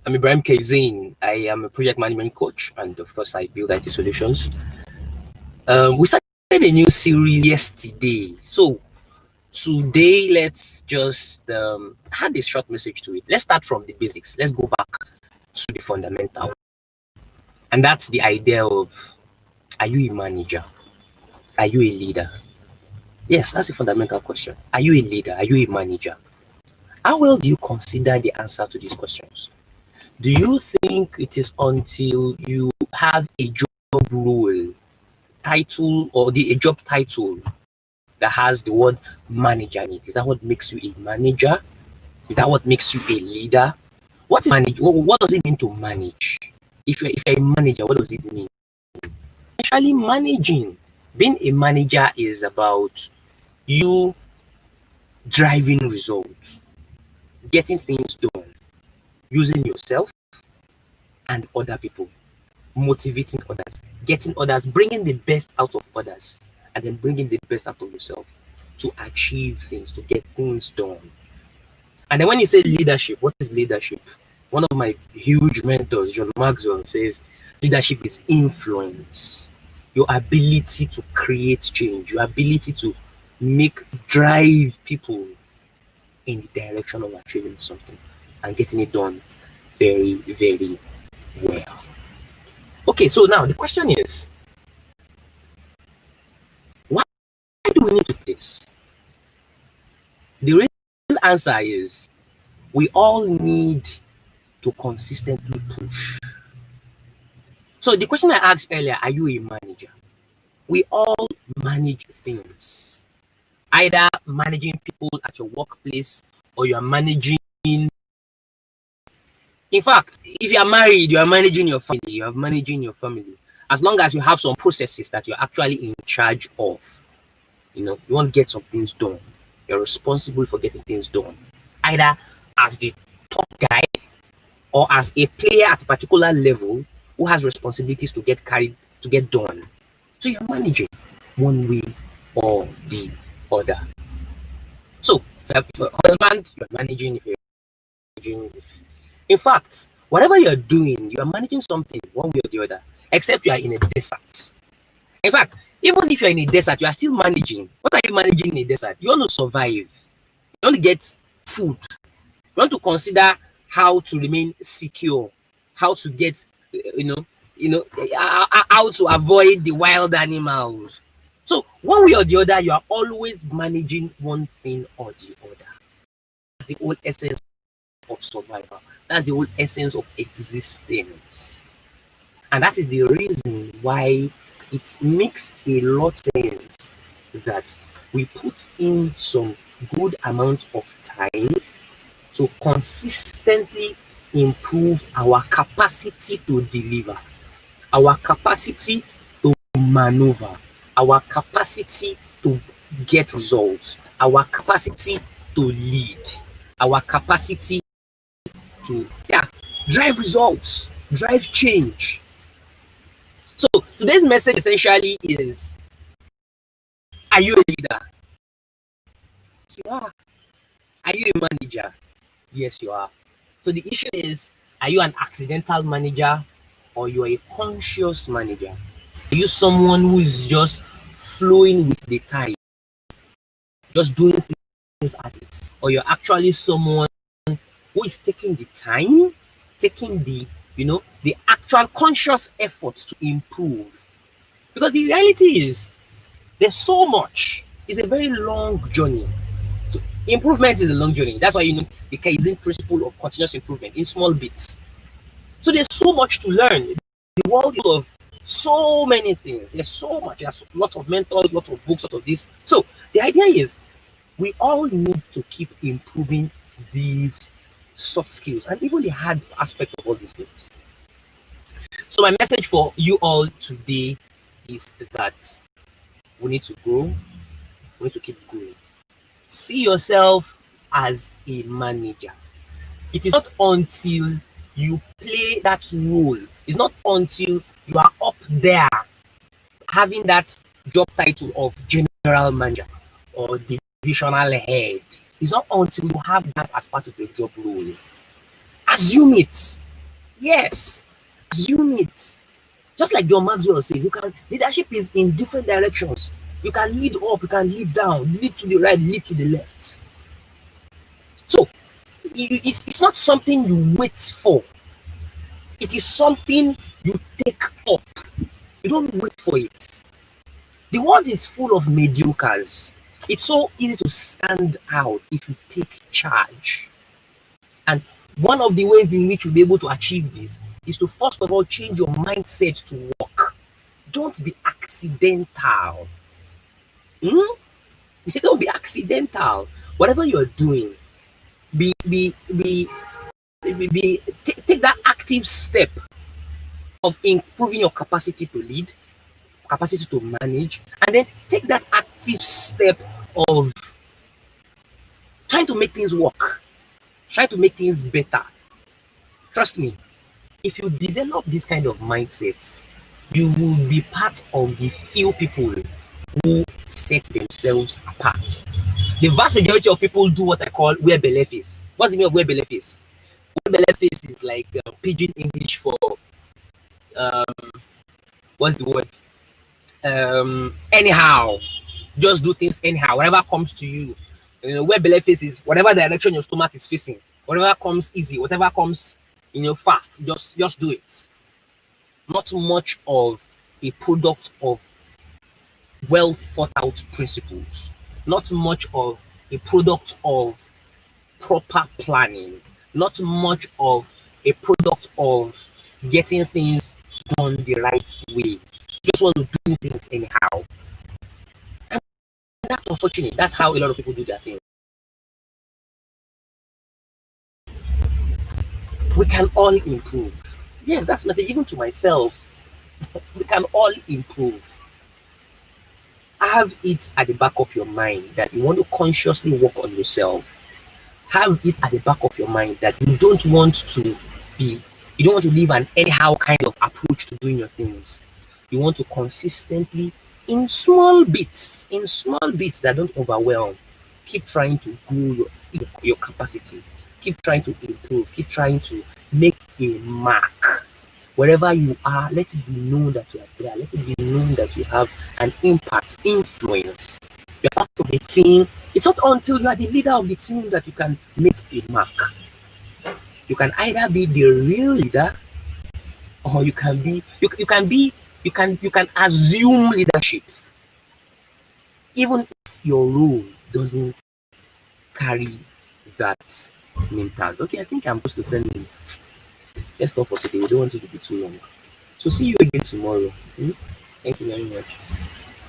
I'm Ibrahim Kazeem. I am a project management coach, and of course, I build IT solutions. We started a new series yesterday. So today, let's just add a short message to it. Let's start from the basics. Let's go back to the fundamental. And that's the idea of, are you a manager? Are you a leader? Yes, that's a fundamental question. Are you a leader? Are you a manager? How well do you consider the answer to these questions? Do you think it is until you have a job role, title, or a job title that has the word manager in it? Is that what makes you a manager? Is that what makes you a leader? What is manage? What does it mean to manage? If you're a manager, what does it mean? Actually, managing, being a manager is about you driving results, getting things done, using yourself and other people, motivating others, getting others, bringing the best out of others, and then bringing the best out of yourself to achieve things, to get things done. And then when you say leadership, what is leadership? One of my huge mentors, John Maxwell, says leadership is influence. Your ability to create change, your ability to drive people in the direction of achieving something and getting it done very, very well. Okay, so now the question is, why do we need to do this? The real answer is, we all need to consistently push. So the question I asked earlier, are you a manager? We all manage things. Either managing people at your workplace, or you are managing. In fact, if you are married, you are managing your family. You are managing your family. As long as you have some processes that you're actually in charge of, you want to get some things done. You're responsible for getting things done, either as the top guy or as a player at a particular level who has responsibilities to get done. So you're managing one way or the other. So if you're a husband, you're managing. If you're managing, in fact, whatever you're doing, you are managing something one way or the other, except you are in a desert. In fact, even if you're in a desert, you are still managing. What are you managing in a desert? You want to survive. You want to get food. You want to consider how to remain secure, how to get, how to avoid the wild animals. So one way or the other, you are always managing one thing or the other. That's the whole essence of survival. That's the whole essence of existence. And that is the reason why it makes a lot of sense that we put in some good amount of time to consistently improve our capacity to deliver, our capacity to maneuver, our capacity to get results, our capacity to lead, our capacity to drive results, drive change. So today's message essentially is, are you a leader? Yes, you are. Are you a manager? Yes, you are. So the issue is, are you an accidental manager or you are a conscious manager? Are you someone who is just flowing with the tide, just doing things as it's, or you're actually someone who is taking the time, taking the actual conscious efforts to improve? Because the reality is, there's so much. It's a very long journey. So improvement is a long journey. That's why the Kaizen principle of continuous improvement in small bits. So there's so much to learn. The world is full of so many things. There's so much. There's lots of mentors, lots of books, lots of this. So the idea is, we all need to keep improving these soft skills and even the hard aspect of all these things. So my message for you all today is that we need to grow. We need to keep growing. See yourself as a manager. It is not until you play that role, it's not until you are up there having that job title of general manager or divisional head. It's not until you have that as part of your job role. Assume it. Yes, assume it. Just like John Maxwell said, you can leadership is in different directions. You can lead up, you can lead down, lead to the right, lead to the left. So it's not something you wait for. It is something you take up. You don't wait for it. The world is full of mediocres. It's so easy to stand out if you take charge. And one of the ways in which you'll be able to achieve this is to first of all change your mindset to work. Don't be accidental. Hmm? Don't be accidental. Whatever you're doing, be be be, take that active step of improving your capacity to lead, capacity to manage, and then take that active step of trying to make things work, trying to make things better. Trust me, if you develop this kind of mindset, you will be part of the few people who set themselves apart. The vast majority of people do what I call wear belle face. What's the meaning of wear belle face? Wear belle face is like pidgin English for what's the word? Anyhow, just do things anyhow. Whatever comes to you, where belle face is whatever direction your stomach is facing. Whatever comes easy, whatever comes fast, just do it. Not much of a product of well thought out principles. Not much of a product of proper planning. Not much of a product of getting things done the right way. You just want to do things anyhow. And that's unfortunate. That's how a lot of people do their thing. We can all improve. Yes, that's my message, even to myself. We can all improve. Have it at the back of your mind that you want to consciously work on yourself. Have it at the back of your mind that you don't want to live an anyhow kind of approach to doing your things. You want to consistently, in small bits that don't overwhelm, keep trying to grow your capacity. Keep trying to improve. Keep trying to make a mark. Wherever you are, let it be known that you are there. Let it be known that you have an impact, influence. You're part of the team. It's not until you are the leader of the team that you can make a mark. You can either be the real leader, or you can assume leadership, even if your role doesn't carry that name tag. Okay, I think I'm close to 10 minutes. Let's stop for today. We don't want it to be too long. So see you again tomorrow. Thank you very much.